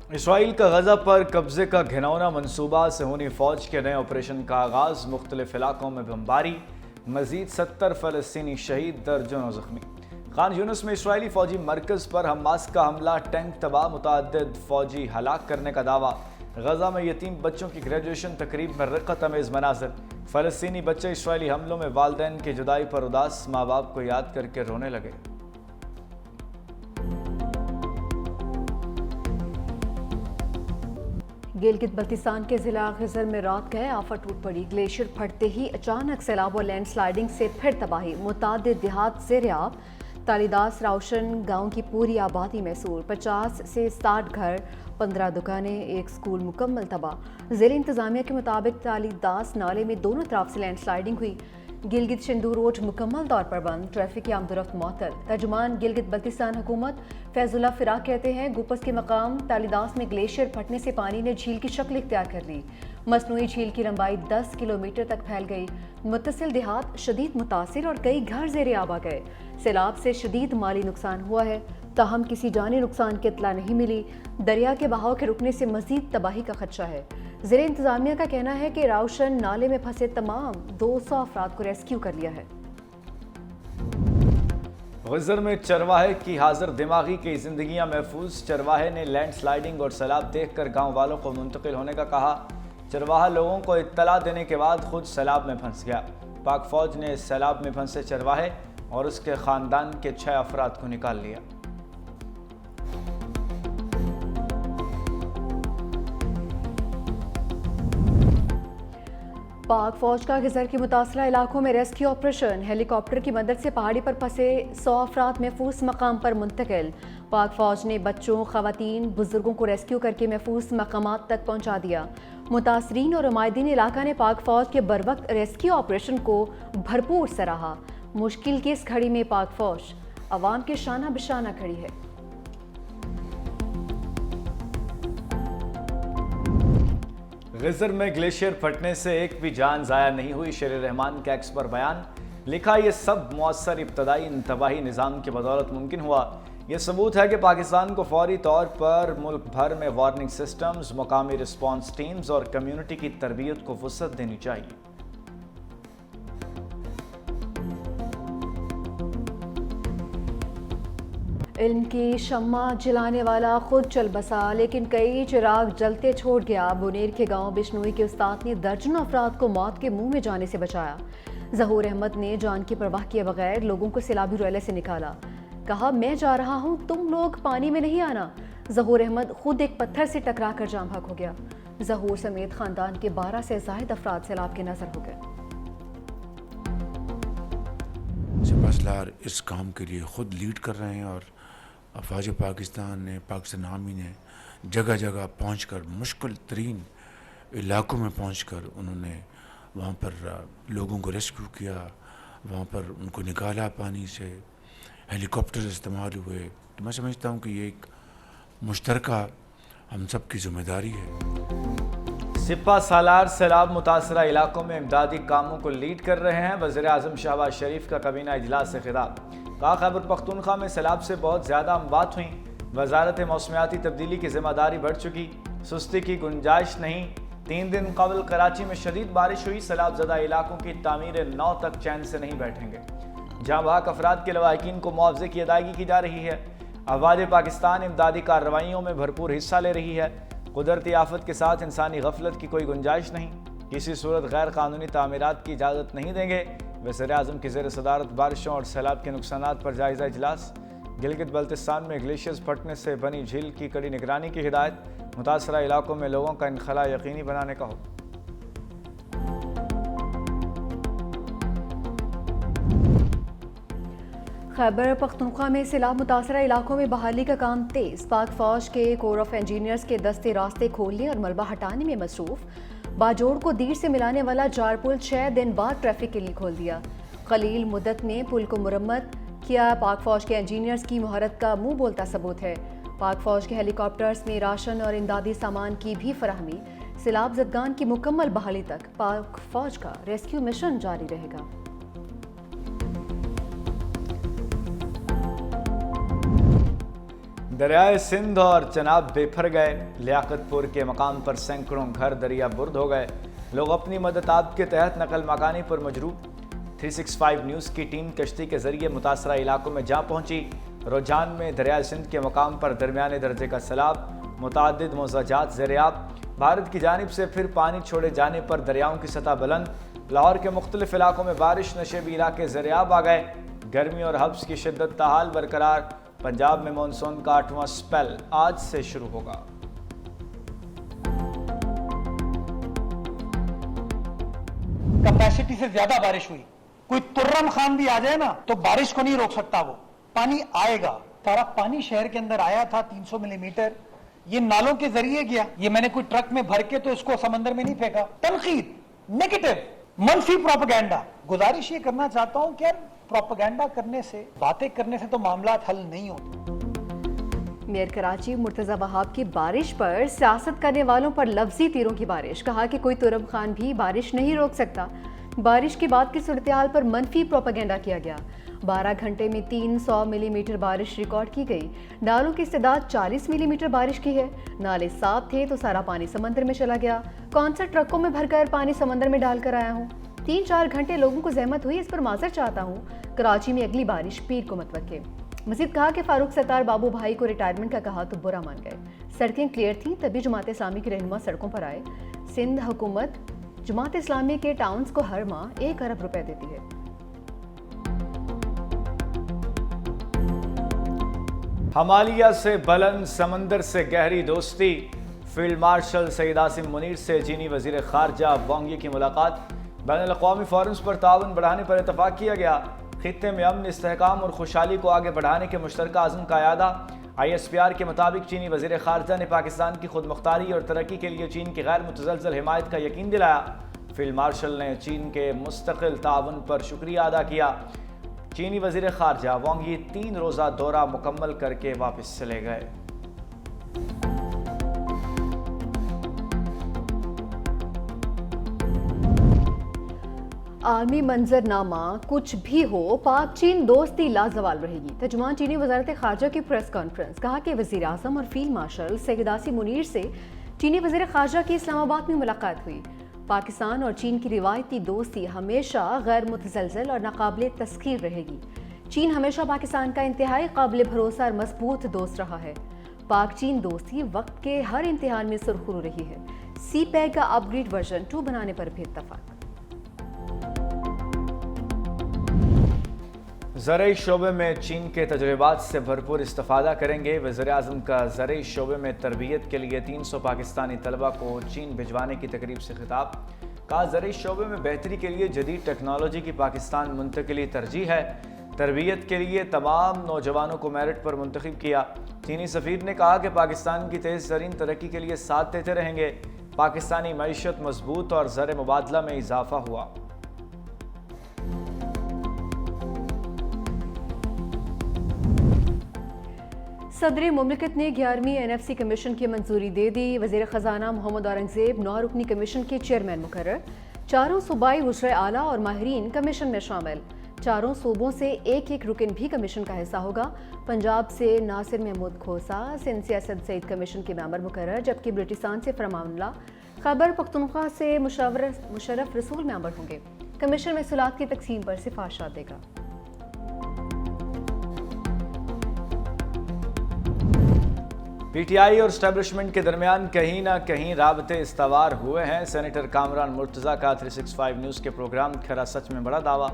Israel का गजा पर कब्जे का घिनौना मनसूबा सेहूनी फौज के नए ऑपरेशन का आगाज, मुख्तलिफ इलाकों में बमबारी, मजीद 70 फ़लस्तीनी शहीद, दर्जनों जख्मी। खान यूनिस में इसराइली फौजी मरकज पर हमास का हमला, टैंक तबाह, मुतअद्दिद फौजी हलाक करने का दावा। गजा में यतीम बच्चों की ग्रेजुएशन तकरीब में रिक़्क़त अमेज़ मनाज़िर। फ़लस्तीनी बच्चे इसराइली हमलों में वालिदैन की जुदाई पर उदास, माँ बाप को याद करके रोने लगे। गिलगित बल्तिस्तान के जिला गिजर में रात गए आफत टूट पड़ी। ग्लेशियर फटते ही अचानक सैलाब और लैंडस्लाइडिंग से फिर तबाही, मुतादिद देहात ज़ेर-ए-आब। तालीदास राउशन गांव की पूरी आबादी महसूर, 50 से 60 घर, 15 दुकानें, एक स्कूल मुकम्मल तबाह। ज़िला इंतजामिया के मुताबिक तालीदास नाले में दोनों तरफ से लैंडस्लाइडिंग हुई। गिलगित शिंदू रोड मुकम्मल तौर पर बंद, ट्रैफिक की आमदोरफ्त मअतल। तर्जुमान गिलगित बल्तिस्तान हुकूमत फैजुल्ला फिराक कहते हैं, गुपस के मकाम तालीदास में ग्लेशियर फटने से पानी ने झील की शक्ल इख्तियार कर ली। मसनूई झील की लंबाई 10 किलोमीटर तक फैल गई। मुत्तसिल देहात शदीद मुतासिर और कई घर ज़ेरे आब आ गए। सैलाब से शदीद माली नुकसान हुआ है, ताहम किसी जानी नुकसान की इत्तला नहीं मिली। दरिया के बहाव के रुकने से मजीद तबाही का खदशा है। ज़िला इंतजामिया का कहना है कि राउशन नाले में फंसे तमाम 200 अफराद को रेस्क्यू कर लिया है। गिजर में चरवाहे की हाजिर दिमागी की जिंदगियां महफूज। चरवाहे ने लैंडस्लाइडिंग और सैलाब देखकर गांव वालों को मुंतकिल होने का कहा। चरवाहा लोगों को इत्तला देने के बाद खुद सैलाब में फंस गया। पाक फौज ने सैलाब में फंसे चरवाहे और उसके खानदान के 6 अफराद को निकाल लिया। पाक फौज का गिजर के मुतासरा इलाकों में रेस्क्यू ऑपरेशन, हेलीकॉप्टर की मदद से पहाड़ी पर फंसे 100 अफराद महफूज मकाम पर मुंतकिल। पाक फौज ने बच्चों, खवातीन, बुजुर्गों को रेस्क्यू करके महफूज मकामात तक पहुंचा दिया। मुतासरीन और उमायदीन इलाका ने पाक फौज के बरवक्त रेस्क्यू ऑपरेशन को भरपूर सराहा। मुश्किल की इस घड़ी में पाक फौज अवाम के शाना बिशाना खड़ी है। गिजर में ग्लेशियर फटने से एक भी जान ज़ाया नहीं हुई। शेर रहमान का एक्स पर बयान, लिखा ये सब मौसर इब्तदाई इंतबाही निज़ाम की बदौलत मुमकिन हुआ। यह सबूत है कि पाकिस्तान को फौरी तौर पर मुल्क भर में वार्निंग सिस्टम्स, मकामी रिस्पॉन्स टीम्स और कम्यूनिटी की तरबियत को फुर्सत देनी चाहिए। इल्म की शम्मा जलाने वाला खुद चल बसा, लेकिन कई चिराग जलते छोड़ गया। बुनेर के गांव बिश्नोई के उस्ताद ने दर्जनों अफराद को मौत के मुंह में जाने से बचाया। जहूर अहमद ने जान की परवाह किए बगैर लोगों को सैलाबी रैले से निकाला। कहा, मैं जा रहा हूं, तुम लोग पानी में नहीं आना। जहूर अहमद खुद एक पत्थर से टकरा कर जाम भाग हो गया। जहूर समेत खानदान के 12 से ज़ायद अफराद सैलाब के नजर हो गए। सिपहसालार इस काम के लिए खुद लीड कर रहे हैं और अफवाज पाकिस्तान ने, पाकिस्तान आर्मी ने जगह जगह पहुंचकर मुश्किल तरीन इलाकों में पहुंचकर उन्होंने वहाँ पर लोगों को रेस्क्यू किया, वहाँ पर उनको निकाला पानी से, हेलीकॉप्टर इस्तेमाल हुए। तो मैं समझता हूँ कि ये एक मुश्तरका हम सब की जिम्मेदारी है। सिपा सालार सैलाब मुतासरा इलाकों में इमदादी कामों को लीड कर रहे हैं। वज़ीर आज़म शहबाज शरीफ का कबीना इजलास से खिताब, कहा, खैबर पख्तूनख्वा में सैलाब से बहुत ज़्यादा अमवात हुई। वजारत मौसमियाती तब्दीली की जिम्मेदारी बढ़ चुकी, सुस्ती की गुंजाइश नहीं। 3 दिन कबल कराची में शदीद बारिश हुई। सैलाब ज़दा इलाकों की तामीर 9 तक चैन से नहीं बैठेंगे। जहाँ बहक अफराद के लवाहिकीन को मुआवजे की अदायगी की जा रही है। अफवाज पाकिस्तान इमदादी कार्रवाइयों में भरपूर हिस्सा ले रही है। कुदरती आफत के साथ इंसानी गफलत की कोई गुंजाइश नहीं। किसी सूरत गैर कानूनी तामीरात की इजाज़त नहीं देंगे। वज़ीर आज़म की ज़ेर सदारत बारिशों और सैलाब के नुकसानात पर जायज़ा इजलास। गिलगित बल्तिस्तान में ग्लेशियर्स फटने से बनी झील की कड़ी निगरानी की हिदायत। मुतासरा इलाकों में लोगों का इनखला यकीनी बनाने का हुक्म। खैबर पख्तूनख्वा में सैलाब मुतासरा इलाकों में बहाली का काम तेज। पाक फौज के कोर ऑफ इंजीनियर्स के दस्ते रास्ते खोलने और मलबा हटाने में मसरूफ। बाजोड़ को दीर से मिलाने वाला जार पुल 6 दिन बाद ट्रैफिक के लिए खोल दिया। कलील मुद्दत में पुल को मुरम्मत किया। पाक फौज के इंजीनियर्स की महारत का मुंह बोलता सबूत है। पाक फौज के हेलीकॉप्टर्स में राशन और इमदादी सामान की भी फराहमी। सैलाब ज़दगान की मुकम्मल बहाली तक पाक फौज का रेस्क्यू मिशन जारी रहेगा। दरियाए सिंध और चनाब बेफर गए। लियाकतपुर के मकाम पर सैकड़ों घर दरिया बुर्द हो गए। लोग अपनी मदद के तहत नकल मकानी पर मजरूब। 365 न्यूज़ की टीम कश्ती के जरिए मुतासरा इलाकों में जा पहुंची। रुझान में दरियाए सिंध के मकाम पर दरमियाने दर्जे का सैलाब, मुतअद्दिद मोज़ाजात ज़ेर-ए-आब। भारत की जानिब से फिर पानी छोड़े जाने पर दरियाओं की सतह बुलंद। लाहौर के मुख्तलिफ इलाकों में बारिश, नशेबी इलाके ज़ेर-ए-आब आ गए। गर्मी और हब्स की शिद्दत ताहाल बरकरार। पंजाब में मानसून का 8वां स्पेल आज से शुरू होगा। कैपेसिटी से ज्यादा बारिश हुई, कोई तुर्रम खान भी आ जाए ना तो बारिश को नहीं रोक सकता। वो पानी आएगा। सारा पानी शहर के अंदर आया था 300 मिलीमीटर। ये नालों के जरिए गया। ये मैंने कोई ट्रक में भर के तो इसको समंदर में नहीं फेंका। तनकीद, नेगेटिव, मनफी प्रोपेगेंडा। गुजारिश ये करना चाहता हूं कि यार प्रोपेगेंडा करने से, बातें करने से तो मामला हल नहीं होते। मेयर कराची मुर्तजा वहाब की बारिश पर सियासत करने वालों पर लफ्जी तीरों की बारिश। कहा कि कोई तुरम खान भी बारिश नहीं रोक सकता। बारिश के बाद की सूरत-ए-हाल पर मनफी प्रोपेगेंडा किया गया। 12 घंटे में 300 मिलीमीटर बारिश रिकॉर्ड की गई। नालों की इस्तेदाद 40 मिलीमीटर बारिश की है। नाले साफ थे तो सारा पानी समंदर में चला गया। कौन सा ट्रकों में भरकर पानी समंदर में डालकर आया हूँ। 3-4 घंटे लोगों को जहमत हुई, इस पर माजर चाहता हूँ। कराची में अगली बारिश पीर को मत वक्के। मजीद कहा कि फारूक सत्तार बाबू भाई को रिटायरमेंट का कहा तो बुरा मान गए। सड़कें क्लियर थीं तभी जमात इस्लामी के रहनुमा सड़कों पर आए। सिंध हुकूमत जमात इस्लामी के टाउन्स को हर माह 1 अरब रुपए देती है। हमालिया से बुलंद, समंदर से गहरी दोस्ती। फील्ड मार्शल सईद आसिम मुनीर से चीनी वजीर खारजा वांग यी की मुलाकात। बैनुल अक़वामी फोरम्स पर ताउन बढ़ाने पर इतफाक़ किया गया। खित्ते में अमन, इस्तेहकाम और खुशहाली को आगे बढ़ाने के मुश्तरका अज़्म का यादा। ISPR के मुताबिक चीनी वज़ीर ख़ारजा ने पाकिस्तान की खुद मुख्तारी और तरक्की के लिए चीन की गैर मुतज़लज़ल हिमायत का यकीन दिलाया। फील्ड मार्शल ने चीन के मुस्तकिल ताउन पर शुक्रिया अदा किया। चीनी वज़ीर ख़ारजा वांग यी 3 रोज़ा दौरा मुकम्मल करके वापस चले गए। आलमी मंजरनामा कुछ भी हो, पाक चीन दोस्ती लाजवाल रहेगी। तर्जुमान चीनी वजारत खारजा की प्रेस कॉन्फ्रेंस। कहा कि वज़ीर आज़म और फील्ड मार्शल सईद आसिम मुनीर से चीनी वज़ीर खारजा की इस्लामाबाद में मुलाकात हुई। पाकिस्तान और चीन की रिवायती दोस्ती हमेशा गैर मुतज़लज़ल और नाकाबिल तस्खीर रहेगी। चीन हमेशा पाकिस्तान का इंतहाई काबिल भरोसा और मजबूत दोस्त रहा है। पाक चीन दोस्ती वक्त के हर इम्तिहान में सुरखरू रही है। CPEC का अपग्रेड वर्जन 2 बनाने पर भी इत्तफाक। ज़रई शोबे में चीन के तजुर्बात से भरपूर इस्तेफादा करेंगे। वज़ीर आज़म का ज़रई शोबे में तरबियत के लिए 300 पाकिस्तानी तलबा को चीन भिजवाने की तकरीब से खिताब। कहा ज़रई शोबे में बेहतरी के लिए जदीद टेक्नोलॉजी की पाकिस्तान मुंतकिली तरजीह है। तरबियत के लिए तमाम नौजवानों को मेरिट पर मुंतखब किया। चीनी सफ़ीर ने कहा कि पाकिस्तान की तेज़ तरीन तरक्की के लिए साथ देते रहेंगे। पाकिस्तानी मईशत मजबूत और ज़र मुबादला में इजाफा हुआ। सदर मुमलिकत ने 11वीं NFC कमीशन की मंजूरी दे दी। वज़ीर ख़जाना मोहम्मद औरंगज़ेब 9 रुकनी कमीशन के चेयरमैन मुकर्रर। 4 सूबाई वज़ीर आला और माहिरीन कमीशन में शामिल। 4 सूबों से एक रुकन भी कमीशन का हिस्सा होगा। पंजाब से नासिर महमूद खोसा, सिंध से असद सईद कमीशन के मेंबर मुकर्रर, जबकि बलूचिस्तान से फरमानुल्लाह, खैबर पख्तूनख्वा से मुशर्रफ रसूल मेंबर होंगे। कमीशन महसूलात की तकसीम पर सिफारिशात देगा। PTI और स्टैब्लिशमेंट के दरमियान कहीं ना कहीं राबते इस्तवार हुए हैं। सेनेटर कामरान मुर्तज़ा का 365 न्यूज़ के प्रोग्राम खरा सच में बड़ा दावा।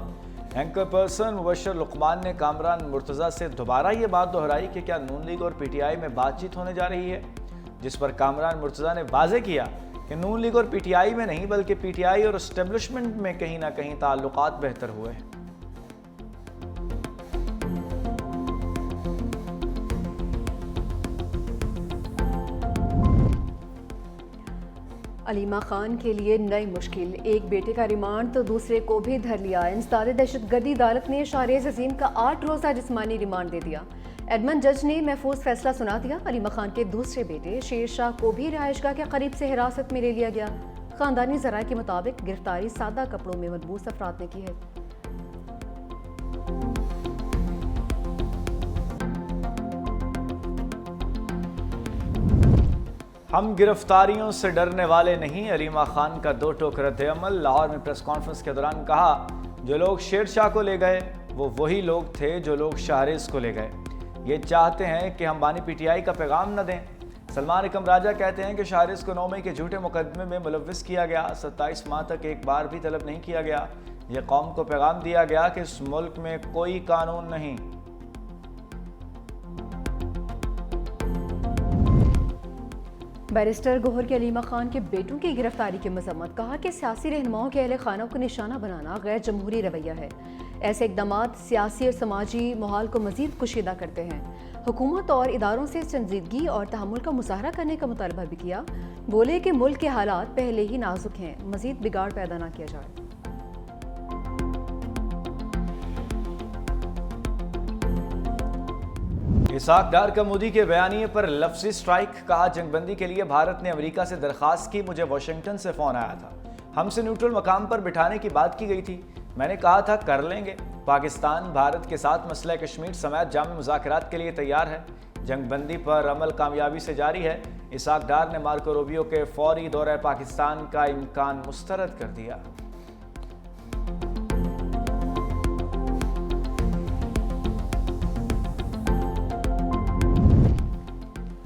एंकर पर्सन मुबशर लुकमान ने कामरान मुर्तज़ा से दोबारा ये बात दोहराई कि क्या नून लीग और PTI में बातचीत होने जा रही है, जिस पर कामरान मुर्तज़ा ने वाज़े किया कि नून लीग और PTI में नहीं बल्कि PTI और स्टैब्लिशमेंट में कहीं ना कहीं ताल्लुकात बेहतर हुए हैं। अलीमा खान के लिए नई मुश्किल। एक बेटे का रिमांड तो दूसरे को भी धर लिया। इंसदाद दहशतगर्दी अदालत ने शाहरेज़ अजीम का 8 रोज़ा जिस्मानी रिमांड दे दिया। एडमन जज ने महफूज फैसला सुना दिया। अलीमा खान के दूसरे बेटे शेर शाह को भी रिहाइशगाह के करीब से हिरासत में ले लिया गया। खानदानी ज़राए के मुताबिक गिरफ्तारी सादा कपड़ों में मलबूस अफराद ने की है। हम गिरफ्तारियों से डरने वाले नहीं, अलीमा खान का दो टोक रद्द-ए-अमल। लाहौर में प्रेस कॉन्फ्रेंस के दौरान कहा, जो लोग शेर शाह को ले गए वो वही लोग थे जो लोग शाहरिज को ले गए। ये चाहते हैं कि हम बानी पीटीआई का पैगाम न दें। सलमान इकम राजा कहते हैं कि शाहरिज को 9 मई के झूठे मुकदमे में मुलव्विस किया गया, 27 माह तक एक बार भी तलब नहीं किया गया। यह कौम को पैगाम दिया गया कि इस मुल्क में कोई कानून नहीं। बैरिस्टर गोहर के अलीमा खान के बेटों की गिरफ्तारी की मजम्मत। कहा कि सियासी रहनुमाओं के अहले खाना को निशाना बनाना गैर जमहूरी रवैया है। ऐसे इकदाम सियासी और समाजी माहौल को मजीद कुशीदा करते हैं। हुकूमत और इदारों से संजीदगी और तहम्मुल का मुजाहरा करने का मुतालबा भी किया। बोले कि मुल्क के हालात पहले ही नाजुक हैं, मजीद बिगाड़ पैदा ना किया जाए। इसाक डार का मोदी के बयानिए पर लफ्जी स्ट्राइक। कहा, जंगबंदी के लिए भारत ने अमेरिका से दरखास्त की, मुझे वाशिंगटन से फ़ोन आया था, हमसे न्यूट्रल मकाम पर बिठाने की बात की गई थी, मैंने कहा था कर लेंगे। पाकिस्तान भारत के साथ मसला कश्मीर समेत जामी मुज़ाकरात के लिए तैयार है। जंगबंदी पर अमल कामयाबी से जारी है। इसाक डार ने मार्को रूबियो के फौरी दौरे पाकिस्तान का इम्कान मुस्तरद कर दिया।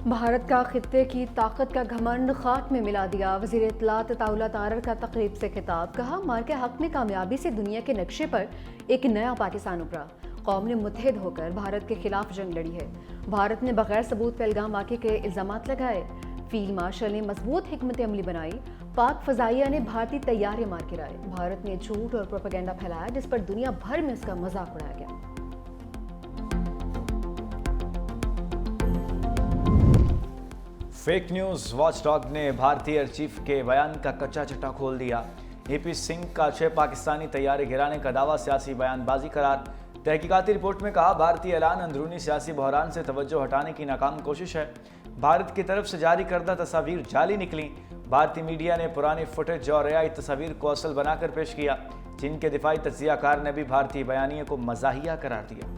भारत का खित्ते की ताकत का घमंड खाक में मिला दिया। वज़ीर इत्तलात ताउला तारर का तकरीब से खिताब। कहा, मार के हक में कामयाबी से दुनिया के नक्शे पर एक नया पाकिस्तान उभरा। कौम ने मुत्तहिद होकर भारत के खिलाफ जंग लड़ी है। भारत ने बगैर सबूत पहलगाम वाक़े के इल्ज़ामात लगाए। फील्ड मार्शल ने मजबूत हिकमत अमली बनाई। पाक फ़ज़ाइया ने भारतीय तैयारे मार गिराए। भारत ने झूठ और प्रोपेगेंडा फैलाया जिस पर दुनिया भर में उसका मजाक उड़ाया गया। फेक न्यूज़ वॉचडॉग ने भारतीय एयर चीफ के बयान का कच्चा चिट्ठा खोल दिया। AP सिंह का 6 पाकिस्तानी तैयारे गिराने का दावा सियासी बयानबाजी करार। तहकीकाती रिपोर्ट में कहा, भारतीय ऐलान अंदरूनी सियासी बहरान से तवज्जो हटाने की नाकाम कोशिश है। भारत की तरफ से जारी करदा तस्वीर जाली निकली। भारतीय मीडिया ने पुरानी फुटेज और AI तस्वीर को असल बनाकर पेश किया। चीन के दिफाई तज्जियाकार ने भी भारतीय बयानिए को मज़ाहिया करार दिया।